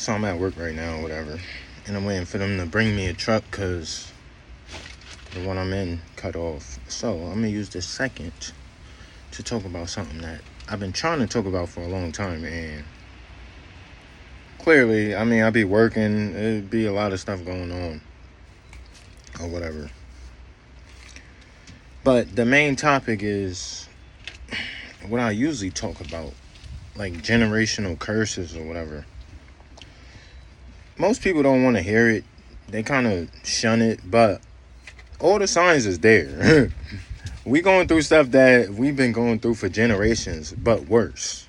So I'm at work right now or whatever, and I'm waiting for them to bring me a truck because the one I'm in cut off. So I'm going to use this second to talk about something that I've been trying to talk about for a long time. And clearly, I mean, I'll be working. It'd be a lot of stuff going on or whatever. But the main topic is what I usually talk about, like generational curses or whatever. Most people don't want to hear it. They kind of shun it, but all the signs is there. We going through stuff that we've been going through for generations, but worse.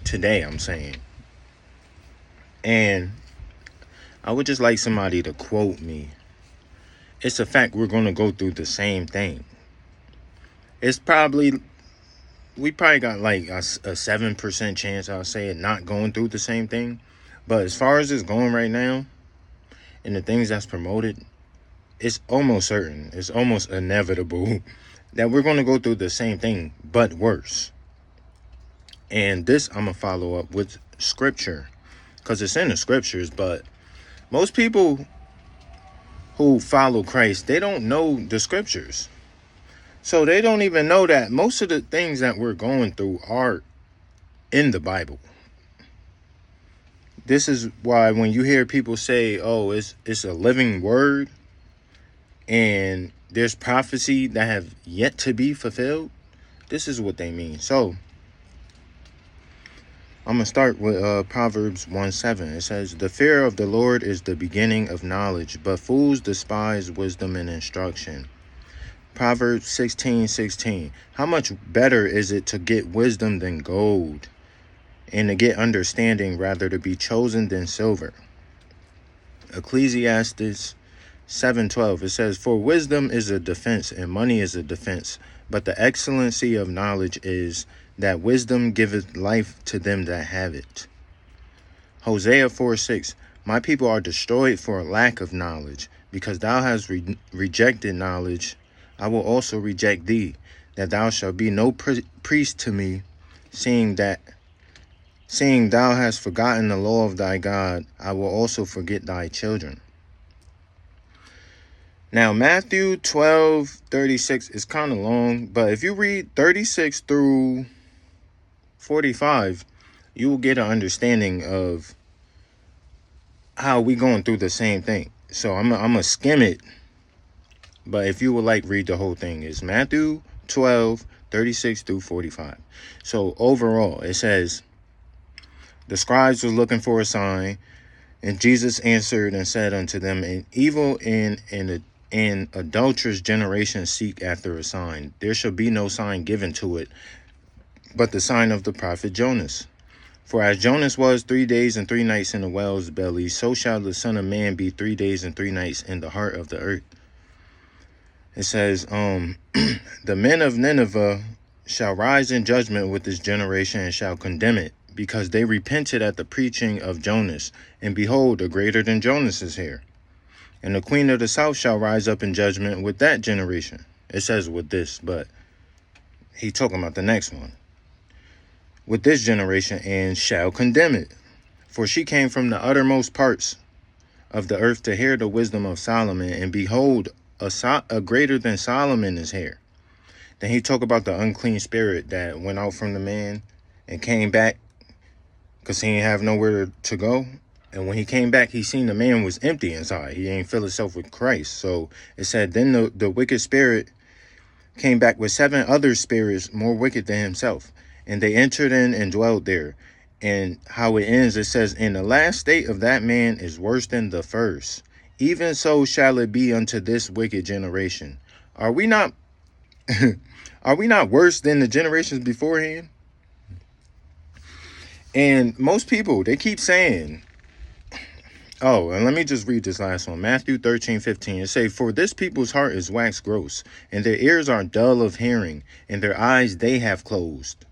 Today, I'm saying. And I would just like somebody to quote me. It's a fact we're going to go through the same thing. We probably got like a 7% chance, I'll say it, not going through the same thing. But as far as it's going right now, and the things that's promoted, it's almost certain, it's almost inevitable that we're going to go through the same thing, but worse. And this I'm going to follow up with scripture, because it's in the scriptures, but most people who follow Christ, they don't know the scriptures. So they don't even know that most of the things that we're going through are in the Bible. This is why when you hear people say, oh, it's a living word and there's prophecy that have yet to be fulfilled, this is what they mean. So I'm going to start with Proverbs 1:7. It says, the fear of the Lord is the beginning of knowledge, but fools despise wisdom and instruction. Proverbs 16:16. How much better is it to get wisdom than gold, and to get understanding rather to be chosen than silver? Ecclesiastes 7:12. It says, for wisdom is a defense, and money is a defense, but the excellency of knowledge is that wisdom giveth life to them that have it. Hosea 4:6. My people are destroyed for a lack of knowledge. Because thou hast rejected knowledge, I will also reject thee, that thou shalt be no priest to me, seeing thou hast forgotten the law of thy God, I will also forget thy children. Now, Matthew 12:36 is kind of long, but if you read 36 through 45, you will get an understanding of how we going through the same thing. So I'm gonna skim it, but if you would like, read the whole thing. It's Matthew 12:36 through 45. So overall, it says, the scribes were looking for a sign, and Jesus answered and said unto them, an evil and an adulterous generation seek after a sign. There shall be no sign given to it, but the sign of the prophet Jonas. For as Jonas was 3 days and 3 nights in the whale's belly, so shall the Son of Man be 3 days and 3 nights in the heart of the earth. It says, the men of Nineveh shall rise in judgment with this generation and shall condemn it, because they repented at the preaching of Jonas, and behold, a greater than Jonas is here. And the queen of the south shall rise up in judgment with that generation. It says with this, but he talking about the next one. With this generation, and shall condemn it. For she came from the uttermost parts of the earth to hear the wisdom of Solomon, and behold, a greater than Solomon is here. Then he talked about the unclean spirit that went out from the man and came back because he didn't have nowhere to go. And when he came back, he seen the man was empty inside. He ain't fill himself with Christ. So it said, then the wicked spirit came back with 7 other spirits more wicked than himself. And they entered in and dwelled there. And how it ends, it says, and the last state of that man is worse than the first. Even so shall it be unto this wicked generation. Are we not worse than the generations beforehand? And most people, they keep saying, oh, and let me just read this last one. Matthew 13:15. It says, for this people's heart is waxed gross, and their ears are dull of hearing, and their eyes they have closed.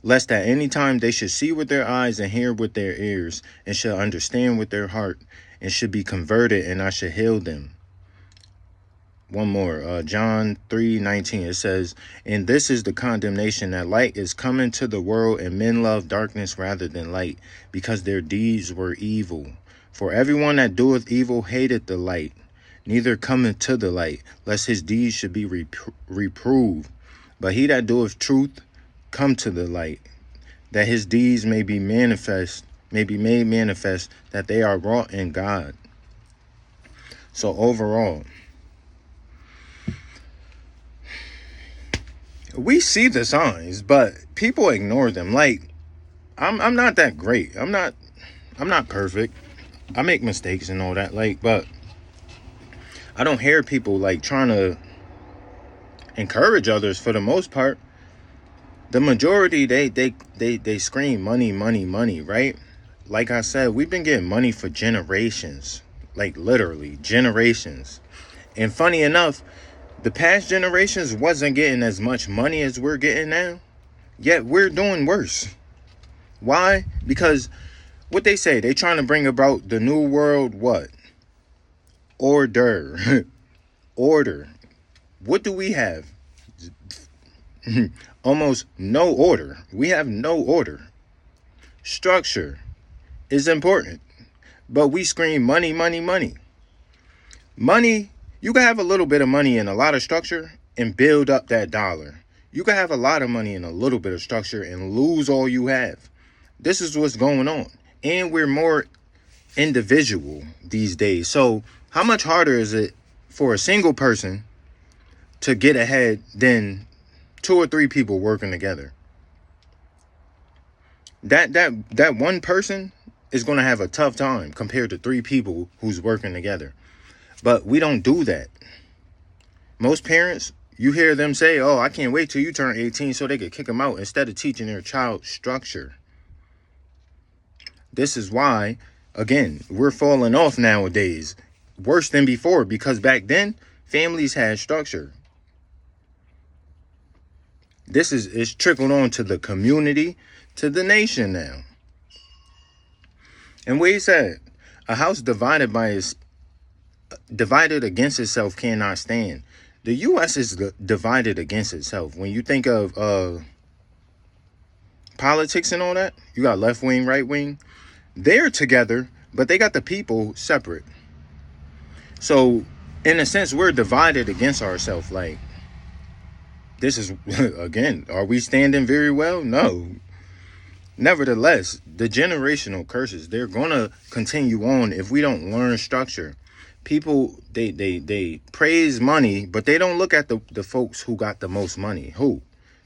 Lest at any time they should see with their eyes and hear with their ears, and shall understand with their heart, and should be converted, and I should heal them. one more. John 3:19. It says, "And this is the condemnation, that light is coming to the world, and men love darkness rather than light, because their deeds were evil. For everyone that doeth evil hateth the light, neither cometh to the light, lest his deeds should be reproved. But he that doeth truth come to the light, that his deeds may be made manifest, that they are wrought in God." So overall, we see the signs, but people ignore them. Like, I'm not that great. I'm not perfect. I make mistakes and all that. Like, but I don't hear people like trying to encourage others. For the most part, the majority they scream money, money, money, right? Like I said, we've been getting money for generations, like literally generations. And funny enough, the past generations wasn't getting as much money as we're getting now, yet we're doing worse. Why? Because what they say, they trying to bring about the new world, what? Order. Order. What do we have? Almost no order. We have no order. Structure is important, but we scream money, money, money. Money, you can have a little bit of money and a lot of structure and build up that dollar. You can have a lot of money and a little bit of structure and lose all you have. This is what's going on. And we're more individual these days. So how much harder is it for a single person to get ahead than 2 or 3 people working together? That one person is going to have a tough time compared to 3 people who's working together. But we don't do that. Most parents, you hear them say, "Oh, I can't wait till you turn 18 so they could kick them out," instead of teaching their child structure. This is why, again, we're falling off nowadays, worse than before, because back then, families had structure. This is trickled on to the community, to the nation now. And what he said, a house divided against itself cannot stand. The U.S. is divided against itself. When you think of politics and all that, you got left wing, right wing. They're together, but they got the people separate. So, in a sense, we're divided against ourselves. Like, this is, again, are we standing very well? No. Nevertheless, the generational curses, they're going to continue on if we don't learn structure. People, they praise money, but they don't look at the folks who got the most money. Who?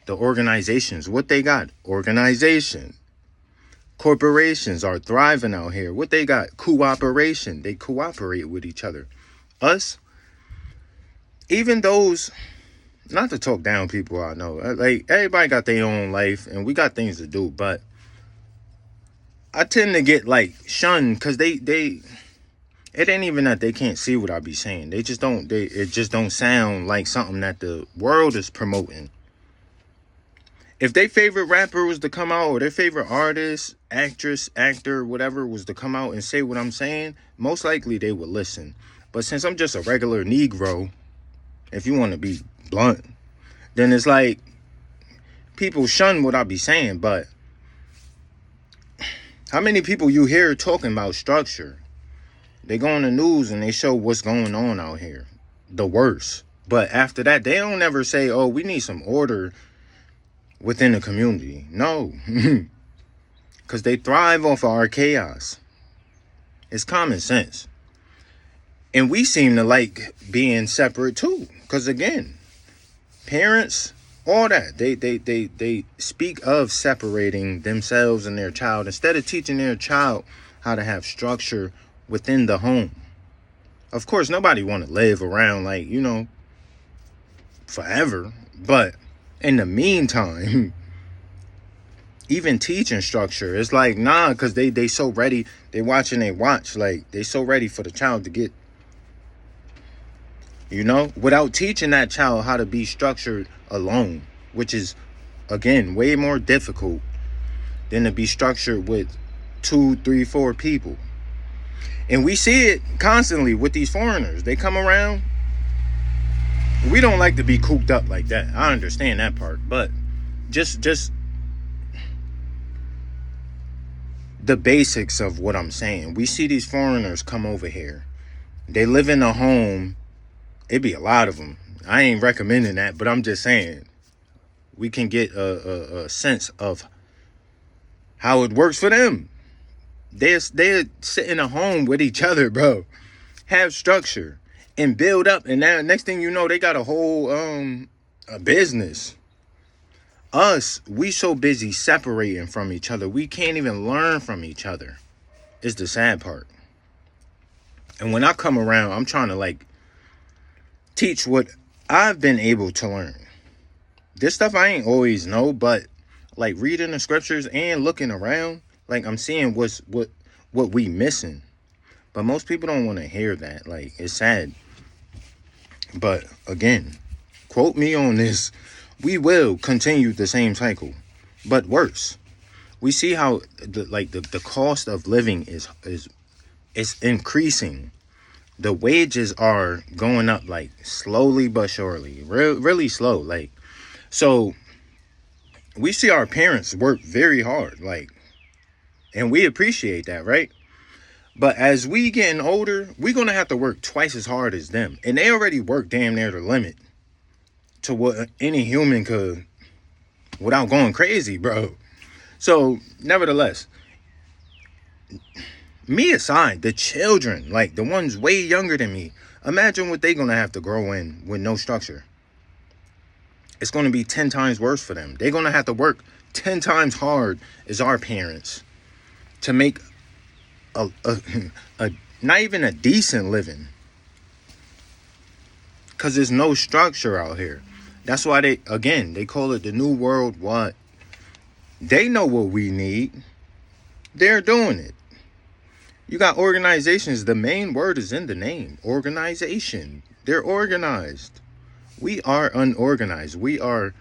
The organizations. What they got? Organization. Corporations are thriving out here. What they got? Cooperation. They cooperate with each other. Us, even those, not to talk down people, I know. Like, everybody got their own life, and we got things to do, but I tend to get, like, shunned, because it ain't even that they can't see what I be saying. It just don't sound like something that the world is promoting. If their favorite rapper was to come out, or their favorite artist, actress, actor, whatever, was to come out and say what I'm saying, most likely they would listen. But since I'm just a regular Negro, if you want to be blunt, then it's like people shun what I be saying. But how many people you hear talking about structure? They go on the news and they show what's going on out here. The worst. But after that, they don't ever say, "Oh, we need some order within the community." No. Because they thrive off of our chaos. It's common sense. And we seem to like being separate too. Because again, parents, all that, they speak of separating themselves and their child instead of teaching their child how to have structure within the home. Of course, nobody want to live around like, forever. But in the meantime, even teaching structure, it's like, nah, because they so ready. They watch, like, they so ready for the child to get, without teaching that child how to be structured alone, which is, again, way more difficult than to be structured with 2, 3, 4 people. And we see it constantly with these foreigners. They come around We don't like to be cooped up like that. I understand that part, but just the basics of what I'm saying. We see these foreigners come over here. They live in a home. It be a lot of them. I ain't recommending that, but I'm just saying we can get a sense of how it works for them. They sit in a home with each other, bro. Have structure and build up, and now next thing you know, they got a whole a business. Us, we so busy separating from each other, we can't even learn from each other. Is the sad part. And when I come around, I'm trying to like teach what I've been able to learn. This stuff I ain't always know, but like reading the scriptures and looking around, like I'm seeing what we missing. But most people don't want to hear that. Like, it's sad. But again, quote me on this. We will continue the same cycle, but worse. We see how the cost of living is increasing. The wages are going up like slowly but surely, really slow. Like, so we see our parents work very hard, like, and we appreciate that, right? But as we getting older, we're gonna have to work twice as hard as them, and they already work damn near the limit to what any human could without going crazy, bro. So, nevertheless, me aside, the children, like the ones way younger than me, imagine what they're gonna have to grow in with no structure. It's gonna be 10 times worse for them. They're gonna have to work 10 times hard as our parents to make a not even a decent living, because there's no structure out here. That's why they call it the new world. What they know what we need, they're doing it. You got organizations. The main word is in the name, organization. They're organized. We are unorganized. We are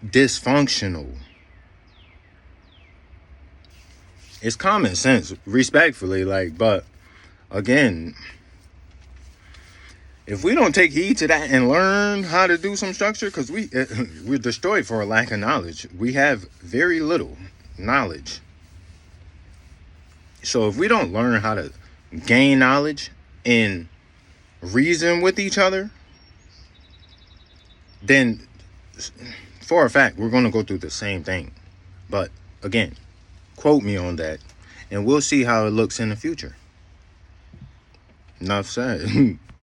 dysfunctional. It's common sense, respectfully, like, but again, if we don't take heed to that and learn how to do some structure, because we're destroyed for a lack of knowledge. We have very little knowledge. So if we don't learn how to gain knowledge and reason with each other, then for a fact, we're going to go through the same thing. But again, quote me on that, and we'll see how it looks in the future. Enough said.